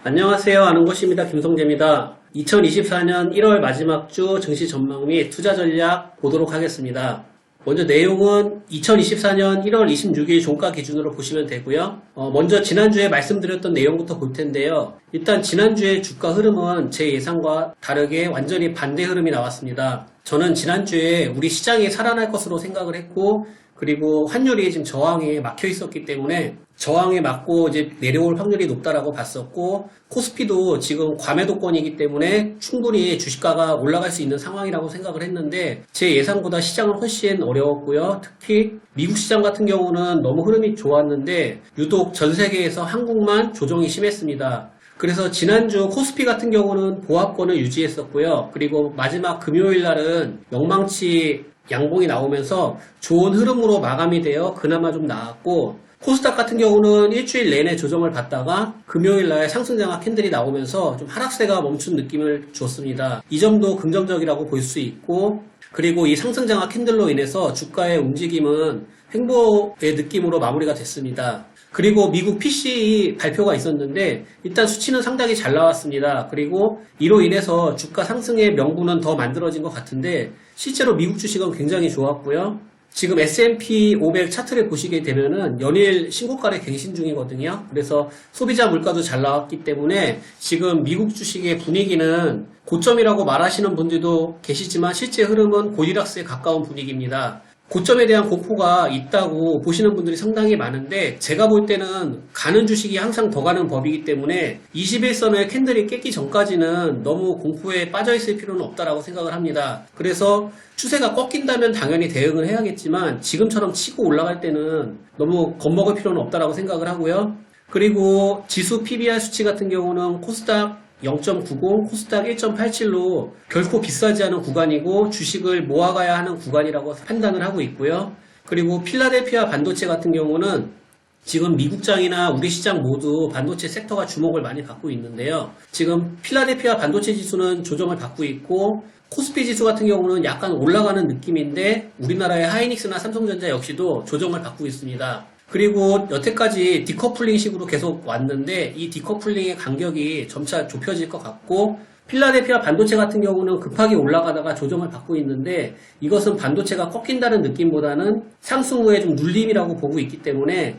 안녕하세요. 아는 것입니다. 김성재입니다. 2024년 1월 마지막 주 증시 전망 및 투자 전략 보도록 하겠습니다. 먼저 내용은 2024년 1월 26일 종가 기준으로 보시면 되고요. 먼저 지난주에 말씀드렸던 내용부터 볼 텐데요. 일단 지난주에 주가 흐름은 제 예상과 다르게 완전히 반대 흐름이 나왔습니다. 저는 지난주에 우리 시장이 살아날 것으로 생각을 했고, 그리고 환율이 지금 저항에 막혀 있었기 때문에 저항에 맞고 이제 내려올 확률이 높다라고 봤었고, 코스피도 지금 과매도권이기 때문에 충분히 주식가가 올라갈 수 있는 상황이라고 생각을 했는데, 제 예상보다 시장은 훨씬 어려웠고요. 특히 미국 시장 같은 경우는 너무 흐름이 좋았는데 유독 전 세계에서 한국만 조정이 심했습니다. 그래서 지난주 코스피 같은 경우는 보합권을 유지했었고요. 그리고 마지막 금요일 날은 영망치 양봉이 나오면서 좋은 흐름으로 마감이 되어 그나마 좀 나았고, 코스닥 같은 경우는 일주일 내내 조정을 받다가 금요일날 상승장악 캔들이 나오면서 좀 하락세가 멈춘 느낌을 줬습니다. 이 점도 긍정적이라고 볼 수 있고, 그리고 이 상승장악 캔들로 인해서 주가의 움직임은 횡보의 느낌으로 마무리가 됐습니다. 그리고 미국 PCE 발표가 있었는데 일단 수치는 상당히 잘 나왔습니다. 그리고 이로 인해서 주가 상승의 명분은 더 만들어진 것 같은데, 실제로 미국 주식은 굉장히 좋았고요. 지금 S&P 500 차트를 보시게 되면은 연일 신고가를 갱신 중이거든요. 그래서 소비자 물가도 잘 나왔기 때문에 지금 미국 주식의 분위기는 고점이라고 말하시는 분들도 계시지만 실제 흐름은 고리락스에 가까운 분위기입니다. 고점에 대한 공포가 있다고 보시는 분들이 상당히 많은데, 제가 볼 때는 가는 주식이 항상 더 가는 법이기 때문에 21선의 캔들이 깼기 전까지는 너무 공포에 빠져 있을 필요는 없다라고 생각을 합니다. 그래서 추세가 꺾인다면 당연히 대응을 해야겠지만 지금처럼 치고 올라갈 때는 너무 겁먹을 필요는 없다라고 생각을 하고요. 그리고 지수 PBR 수치 같은 경우는 코스닥 0.90, 코스닥 1.87로 결코 비싸지 않은 구간이고 주식을 모아가야 하는 구간이라고 판단을 하고 있고요. 그리고 필라델피아 반도체 같은 경우는 지금 미국장이나 우리 시장 모두 반도체 섹터가 주목을 많이 받고 있는데요. 지금 필라델피아 반도체 지수는 조정을 받고 있고, 코스피 지수 같은 경우는 약간 올라가는 느낌인데 우리나라의 하이닉스나 삼성전자 역시도 조정을 받고 있습니다. 그리고 여태까지 디커플링 식으로 계속 왔는데 이 디커플링의 간격이 점차 좁혀질 것 같고, 필라델피아 반도체 같은 경우는 급하게 올라가다가 조정을 받고 있는데 이것은 반도체가 꺾인다는 느낌보다는 상승 후에 좀 눌림이라고 보고 있기 때문에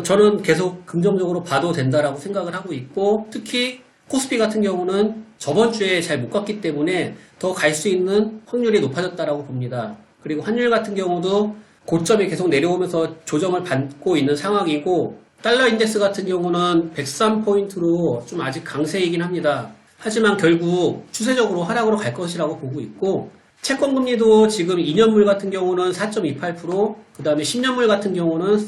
저는 계속 긍정적으로 봐도 된다라고 생각을 하고 있고, 특히 코스피 같은 경우는 저번 주에 잘 못 갔기 때문에 더 갈 수 있는 확률이 높아졌다라고 봅니다. 그리고 환율 같은 경우도 고점이 계속 내려오면서 조정을 받고 있는 상황이고, 달러 인덱스 같은 경우는 103포인트로 좀 아직 강세이긴 합니다. 하지만 결국 추세적으로 하락으로 갈 것이라고 보고 있고, 채권금리도 지금 2년물 같은 경우는 4.28%, 그 다음에 10년물 같은 경우는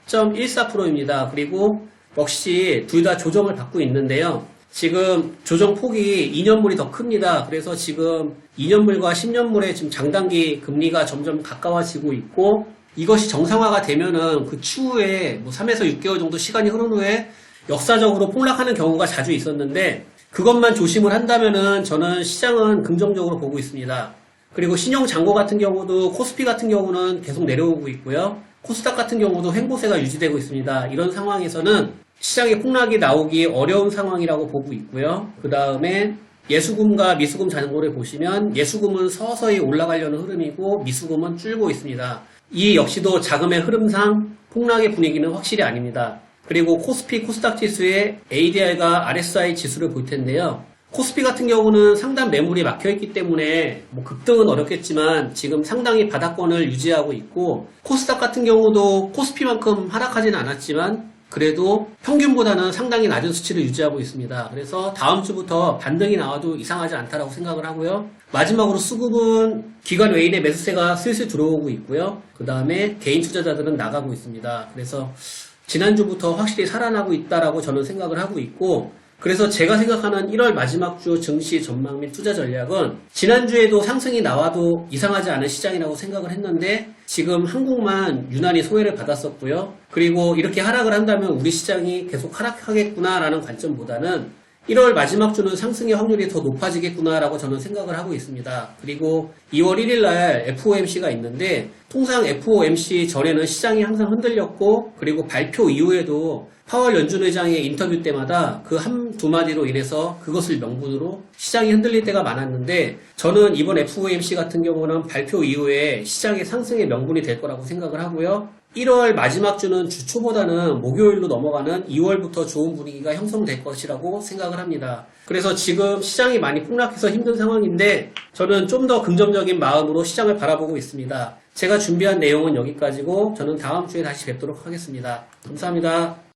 4.14%입니다. 그리고 역시 둘 다 조정을 받고 있는데요. 지금 조정폭이 2년물이 더 큽니다. 그래서 지금 2년물과 10년물의 지금 장단기 금리가 점점 가까워지고 있고, 이것이 정상화가 되면은 그 추후에 3에서 6개월 정도 시간이 흐른 후에 역사적으로 폭락하는 경우가 자주 있었는데, 그것만 조심을 한다면은 저는 시장은 긍정적으로 보고 있습니다. 그리고 신용 잔고 같은 경우도 코스피 같은 경우는 계속 내려오고 있고요. 코스닥 같은 경우도 횡보세가 유지되고 있습니다. 이런 상황에서는 시장의 폭락이 나오기 어려운 상황이라고 보고 있고요. 그 다음에 예수금과 미수금 잔고를 보시면 예수금은 서서히 올라가려는 흐름이고 미수금은 줄고 있습니다. 이 역시도 자금의 흐름상 폭락의 분위기는 확실히 아닙니다. 그리고 코스피, 코스닥 지수의 ADR과 RSI 지수를 볼 텐데요. 코스피 같은 경우는 상단 매물이 막혀있기 때문에 급등은 어렵겠지만 지금 상당히 바닥권을 유지하고 있고, 코스닥 같은 경우도 코스피만큼 하락하지는 않았지만 그래도 평균보다는 상당히 낮은 수치를 유지하고 있습니다. 그래서 다음 주부터 반등이 나와도 이상하지 않다라고 생각을 하고요. 마지막으로 수급은 기관 외인의 매수세가 슬슬 들어오고 있고요. 그 다음에 개인 투자자들은 나가고 있습니다. 그래서 지난주부터 확실히 살아나고 있다라고 저는 생각을 하고 있고, 그래서 제가 생각하는 1월 마지막 주 증시 전망 및 투자 전략은 지난주에도 상승이 나와도 이상하지 않은 시장이라고 생각을 했는데 지금 한국만 유난히 소외를 받았었고요. 그리고 이렇게 하락을 한다면 우리 시장이 계속 하락하겠구나라는 관점보다는 1월 마지막 주는 상승의 확률이 더 높아지겠구나라고 저는 생각을 하고 있습니다. 그리고 2월 1일 날 FOMC가 있는데 통상 FOMC 전에는 시장이 항상 흔들렸고, 그리고 발표 이후에도 파월 연준 회장의 인터뷰 때마다 그 한두 마디로 인해서 그것을 명분으로 시장이 흔들릴 때가 많았는데 저는 이번 FOMC 같은 경우는 발표 이후에 시장의 상승의 명분이 될 거라고 생각을 하고요. 1월 마지막 주는 주 초보다는 목요일로 넘어가는 2월부터 좋은 분위기가 형성될 것이라고 생각을 합니다. 그래서 지금 시장이 많이 폭락해서 힘든 상황인데 저는 좀 더 긍정적인 마음으로 시장을 바라보고 있습니다. 제가 준비한 내용은 여기까지고 저는 다음 주에 다시 뵙도록 하겠습니다. 감사합니다.